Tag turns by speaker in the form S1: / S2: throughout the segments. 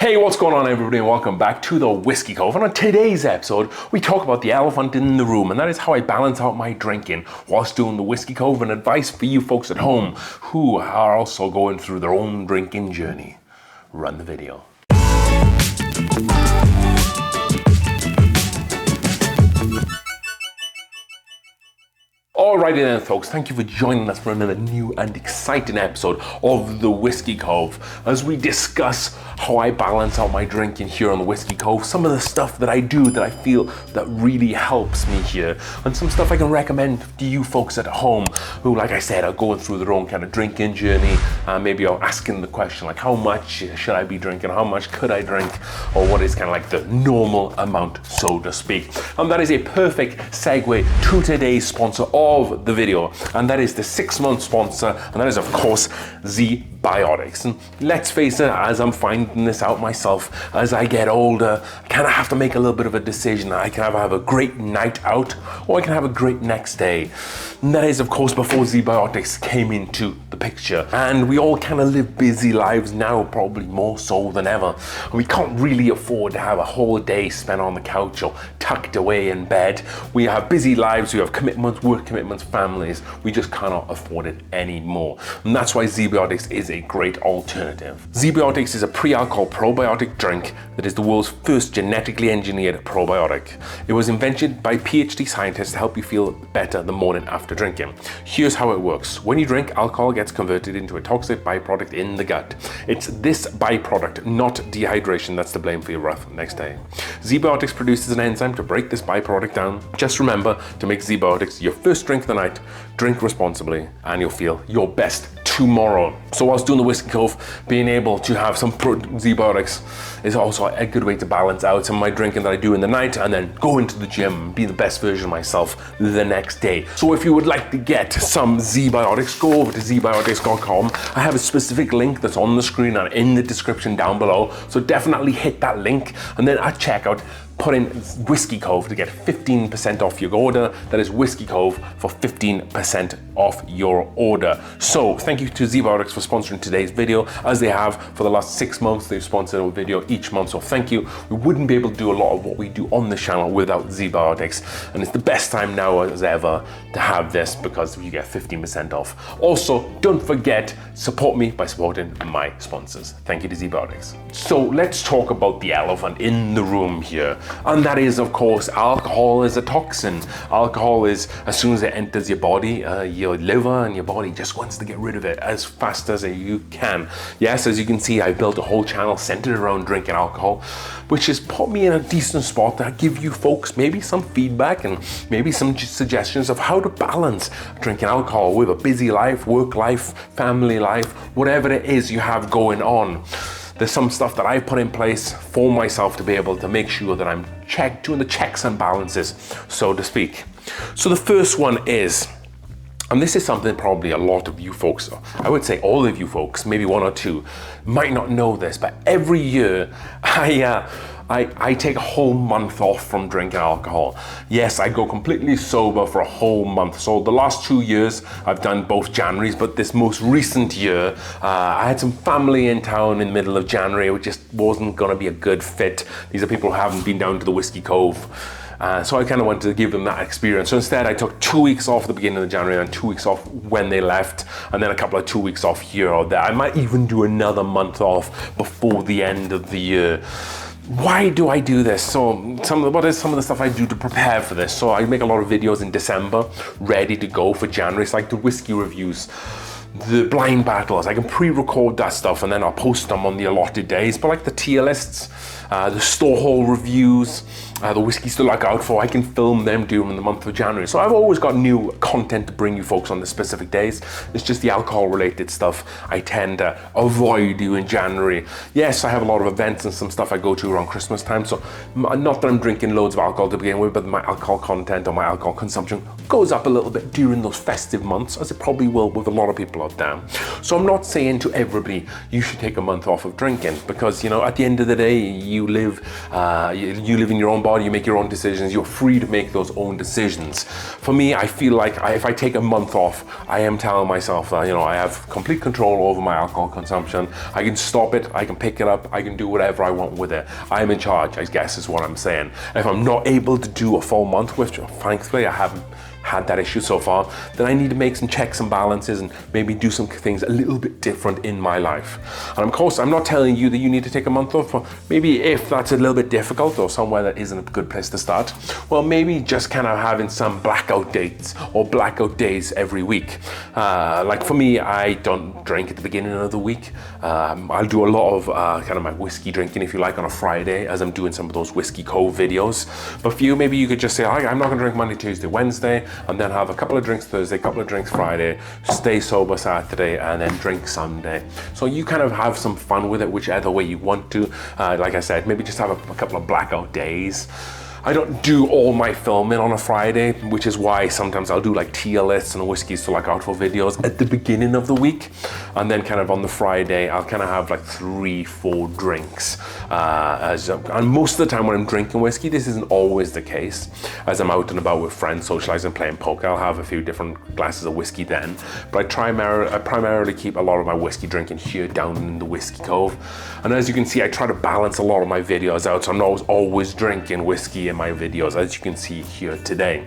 S1: Hey, what's going on everybody, and welcome back to the Whiskey Cove. And on today's episode, we talk about the elephant in the room, and that is how I balance out my drinking whilst doing the Whiskey Cove, and advice for you folks at home who are also going through their own drinking journey. Run the video. Alrighty then folks, thank you for joining us for another new and exciting episode of the Whiskey Cove as we discuss how I balance out my drinking here on the Whiskey Cove, some of the stuff that I do that I feel that really helps me here, and some stuff I can recommend to you folks at home who, like I said, are going through their own kind of drinking journey, maybe are asking the question like, how much should I be drinking, how much could I drink, or what is kind of like the normal amount, so to speak. And that is a perfect segue to today's sponsor of the video, and that is the 6-month sponsor, and that is of course ZBiotics. And let's face it, as I'm finding this out myself, as I get older, I kind of have to make a little bit of a decision. I can either have a great night out or I can have a great next day. And that is of course before ZBiotics came into the picture, and we all kind of live busy lives now, probably more so than ever. And we can't really afford to have a whole day spent on the couch or tucked away in bed. We have busy lives, we have commitments, work commitments, families. We just cannot afford it anymore. And that's why ZBiotics is a great alternative. ZBiotics is a pre-alcohol probiotic drink that is the world's first genetically engineered probiotic. It was invented by PhD scientists to help you feel better the morning after drinking. Here's how it works. When you drink, alcohol gets converted into a toxic byproduct in the gut. It's this byproduct, not dehydration, that's to blame for your rough next day. ZBiotics produces an enzyme to break this byproduct down. Just remember to make ZBiotics your first drink of the night, drink responsibly, and you'll feel your best tomorrow. So whilst doing the Whiskey Cove, being able to have some ZBiotics is also a good way to balance out some of my drinking that I do in the night, and then go into the gym and be the best version of myself the next day. So if you would like to get some ZBiotics, go over to zbiotics.com. I have a specific link that's on the screen and in the description down below, so definitely hit that link, and then at checkout put in Whiskey Cove to get 15% off your order. That is Whiskey Cove for 15% off your order. So thank you to ZBiotics for sponsoring today's video, as they have for the last 6 months. They've sponsored a video each month, so thank you. We wouldn't be able to do a lot of what we do on the channel without ZBiotics, and it's the best time now as ever to have this because you get 15% off. Also, don't forget, support me by supporting my sponsors. Thank you to ZBiotics. So let's talk about the elephant in the room here. And that is, of course, alcohol is a toxin. Alcohol is, as soon as it enters your body, your liver and your body just wants to get rid of it as fast as you can. Yes, as you can see, I built a whole channel centered around drinking alcohol, which has put me in a decent spot to give you folks maybe some feedback and maybe some suggestions of how to balance drinking alcohol with a busy life, work life, family life, whatever it is you have going on. There's some stuff that I've put in place for myself to be able to make sure that I'm doing the checks and balances, so to speak. So the first one is, and this is something probably a lot of you folks, I would say all of you folks, maybe one or two, might not know this, but every year I take a whole month off from drinking alcohol. Yes, I go completely sober for a whole month. So the last 2 years, I've done both Januaries, but this most recent year, I had some family in town in the middle of January, which just wasn't gonna be a good fit. These are people who haven't been down to the Whiskey Cove. So I kind of wanted to give them that experience. So instead I took 2 weeks off at the beginning of January and 2 weeks off when they left, and then a couple of 2 weeks off here or there. I might even do another month off before the end of the year. Why do I do this? So what is some of the stuff I do to prepare for this? So I make a lot of videos in December, ready to go for January. It's like the whiskey reviews, the blind battles. I can pre-record that stuff and then I'll post them on the allotted days. But like the tier lists, the store haul reviews, the whiskeys to look out for, I can film them during the month of January. So I've always got new content to bring you folks on the specific days. It's just the alcohol related stuff I tend to avoid doing in January. Yes, I have a lot of events and some stuff I go to around Christmas time, so not that I'm drinking loads of alcohol to begin with, but my alcohol content or my alcohol consumption goes up a little bit during those festive months, as it probably will with a lot of people about that. So I'm not saying to everybody you should take a month off of drinking, because at the end of the day, you live in your own body, you make your own decisions, you're free to make those own decisions. For me, I feel like if I take a month off, I am telling myself that I have complete control over my alcohol consumption. I can stop it, I can pick it up, I can do whatever I want with it. I'm in charge, I guess is what I'm saying. If I'm not able to do a full month, which thankfully I haven't had that issue so far, then I need to make some checks and balances and maybe do some things a little bit different in my life. And of course, I'm not telling you that you need to take a month off, but maybe if that's a little bit difficult or somewhere that isn't a good place to start, well, maybe just kind of having some blackout dates or blackout days every week. Like for me, I don't drink at the beginning of the week. I'll do a lot of kind of my whiskey drinking, if you like, on a Friday, as I'm doing some of those Whiskey Cove videos. But for you, maybe you could just say, I'm not gonna drink Monday, Tuesday, Wednesday, and then have a couple of drinks Thursday, a couple of drinks Friday, stay sober Saturday, and then drink Sunday. So you kind of have some fun with it, whichever way you want to. Like I said, maybe just have a couple of blackout days. I don't do all my filming on a Friday, which is why sometimes I'll do like tier lists and whiskeys to look out for videos at the beginning of the week. And then kind of on the Friday, I'll kind of have like 3-4 drinks. And most of the time when I'm drinking whiskey, this isn't always the case. As I'm out and about with friends, socializing, playing poker, I'll have a few different glasses of whiskey then. But I primarily keep a lot of my whiskey drinking here down in the Whiskey Cove. And as you can see, I try to balance a lot of my videos out, so I'm not always drinking whiskey in my videos, as you can see here today.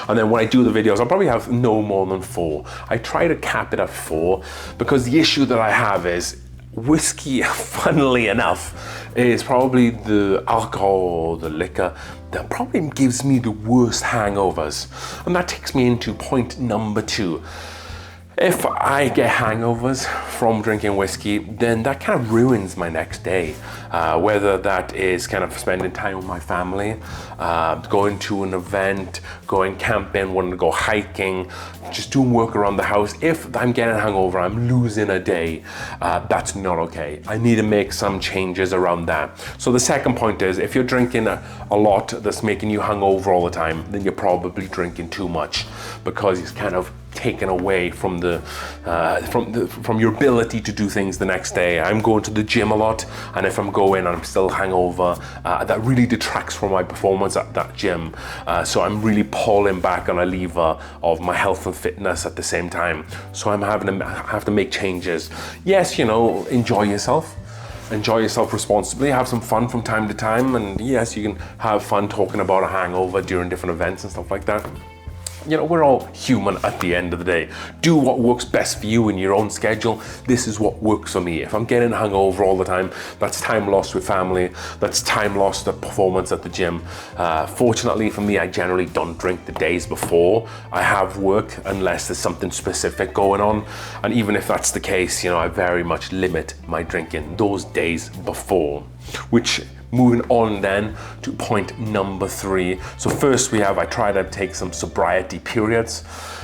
S1: And then when I do the videos, I'll probably have no more than 4. I try to cap it at 4 because the issue that I have is whiskey, funnily enough, is probably the alcohol or the liquor that probably gives me the worst hangovers. And that takes me into point number 2. If I get hangovers from drinking whiskey, then that kind of ruins my next day. Whether that is kind of spending time with my family, going to an event, going camping, wanting to go hiking, just doing work around the house. If I'm getting hangover, I'm losing a day, that's not okay. I need to make some changes around that. So the second point is, if you're drinking a lot that's making you hungover all the time, then you're probably drinking too much, because it's kind of taken away from from your ability to do things the next day. I'm going to the gym a lot, and if I'm going and I'm still hungover, that really detracts from my performance at that gym. So I'm really pulling back on a lever of my health and fitness at the same time. So I have to make changes. Yes, enjoy yourself. Enjoy yourself responsibly, have some fun from time to time, and yes, you can have fun talking about a hangover during different events and stuff like that. We're all human at the end of the day. Do what works best for you in your own schedule. This is what works for me. If I'm getting hungover all the time, that's time lost with family. That's time lost at performance at the gym. Fortunately for me, I generally don't drink the days before I have work, unless there's something specific going on. And even if that's the case, I very much limit my drinking those days before. Which, moving on then to point number 3. So first I try to take some sobriety periods.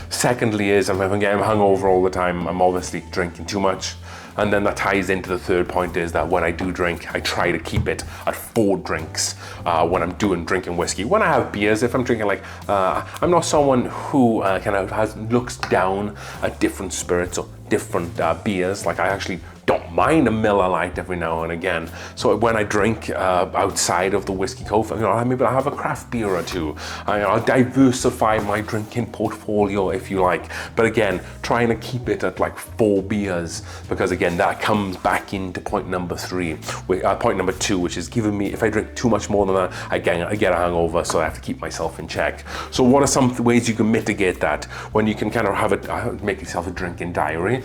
S1: Secondly is, if I'm getting hungover all the time, I'm obviously drinking too much. And then that ties into the third point, is that when I do drink, I try to keep it at 4 drinks when I'm drinking whiskey. When I have beers, if I'm drinking I'm not someone who kind of looks down at different spirits or different beers. I actually don't mind a Miller Lite every now and again. So when I drink outside of the Whiskey Cove, maybe I'll have a craft beer or 2. I'll diversify my drinking portfolio, if you like. But again, trying to keep it at 4 beers, because again, that comes back into point number 2, which is giving me, if I drink too much more than that, I get a hangover, so I have to keep myself in check. So what are some ways you can mitigate that? When you can kind of make yourself a drinking diary,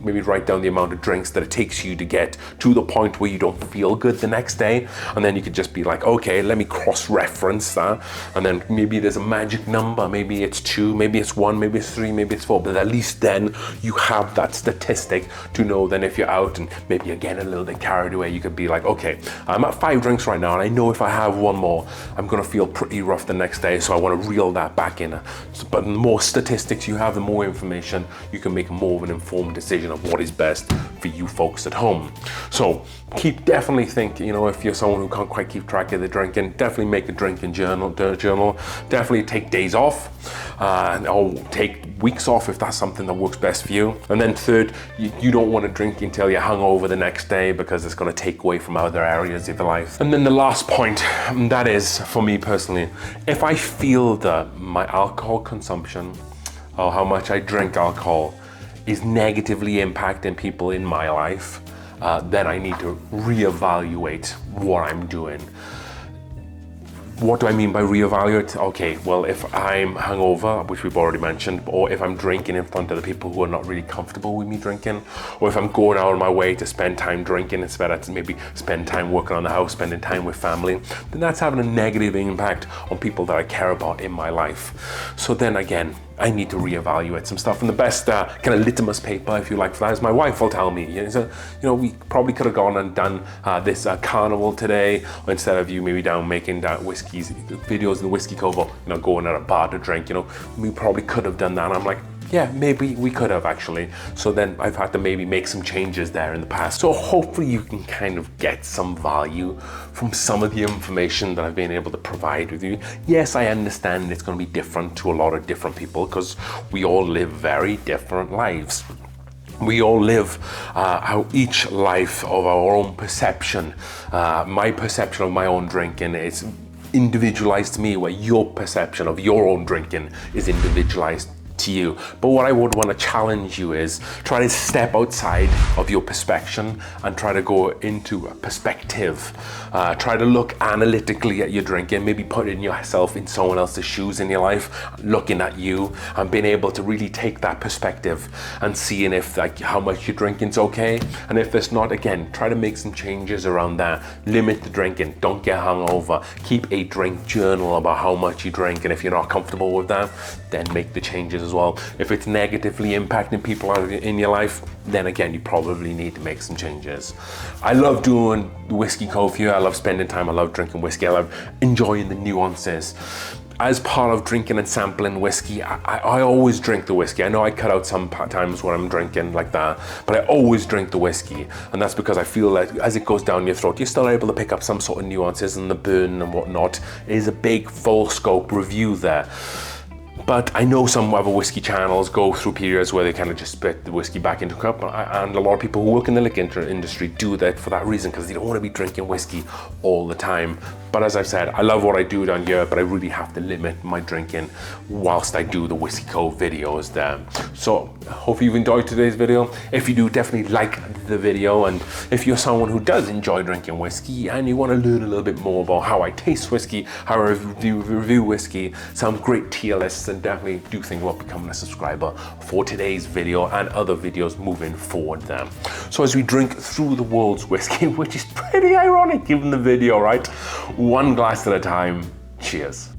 S1: maybe write down the amount of drinks that it takes you to get to the point where you don't feel good the next day, and then you could just be like, okay, let me cross-reference that, and then maybe there's a magic number, maybe it's 2, maybe it's 1, maybe it's 3, maybe it's 4, but at least then you have that statistic to know. Then if you're out and maybe you're getting a little bit carried away, you could be like, okay, I'm at 5 drinks right now, and I know if I have 1 more, I'm gonna feel pretty rough the next day, so I want to reel that back in. But the more statistics you have, the more information, you can make more of an informed decision of what is best for you folks at home. So definitely think, you know, if you're someone who can't quite keep track of the drinking, definitely make a drinking journal. Definitely take days off, or take weeks off if that's something that works best for you. And then third, you don't want to drink until you're hungover the next day, because it's going to take away from other areas of your life. And then the last point, that is for me personally, if I feel that my alcohol consumption or how much I drink alcohol is negatively impacting people in my life, then I need to reevaluate what I'm doing. What do I mean by reevaluate? Okay, well, if I'm hungover, which we've already mentioned, or if I'm drinking in front of the people who are not really comfortable with me drinking, or if I'm going out of my way to spend time drinking instead of maybe spend time working on the house, spending time with family, then that's having a negative impact on people that I care about in my life. So then again, I need to reevaluate some stuff. And the best kind of litmus paper, if you like, for that is my wife will tell me, we probably could have gone and done this carnival today, or instead of you maybe down making whiskeys videos in the Whiskey Cove, or going at a bar to drink, we probably could have done that. And I'm like, yeah, maybe we could have actually. So then I've had to maybe make some changes there in the past. So hopefully you can kind of get some value from some of the information that I've been able to provide with you. Yes, I understand it's going to be different to a lot of different people, because we all live very different lives. We all live each life of our own perception. My perception of my own drinking is individualized to me, where your perception of your own drinking is individualized to you. But what I would want to challenge you is try to step outside of your perspective and try to go into a perspective. Try to look analytically at your drinking, maybe putting yourself in someone else's shoes in your life, looking at you and being able to really take that perspective and seeing if how much you're drinking's okay. And if it's not, again, try to make some changes around that. Limit the drinking, don't get hungover. Keep a drink journal about how much you drink, and if you're not comfortable with that, then make the changes as well. If it's negatively impacting people in your life, then again, you probably need to make some changes. I love doing the Whiskey Cove here. I love spending time. I love drinking whiskey. I love enjoying the nuances. As part of drinking and sampling whiskey, I always drink the whiskey. I know I cut out some times when I'm drinking like that, but I always drink the whiskey. And that's because I feel that as it goes down your throat, you're still able to pick up some sort of nuances, and the burn and whatnot. It is a big full scope review there. But I know some other whiskey channels go through periods where they kind of just spit the whiskey back into a cup, and a lot of people who work in the liquor industry do that for that reason, because they don't want to be drinking whiskey all the time. But as I've said, I love what I do down here, but I really have to limit my drinking whilst I do the Whiskey Cove videos there. So I hope you've enjoyed today's video. If you do, definitely like the video. And if you're someone who does enjoy drinking whiskey and you want to learn a little bit more about how I taste whiskey, how I review whiskey, some great tier lists, then definitely do think about becoming a subscriber for today's video and other videos moving forward there. So as we drink through the world's whiskey, which is pretty ironic given the video, right? One glass at a time. Cheers.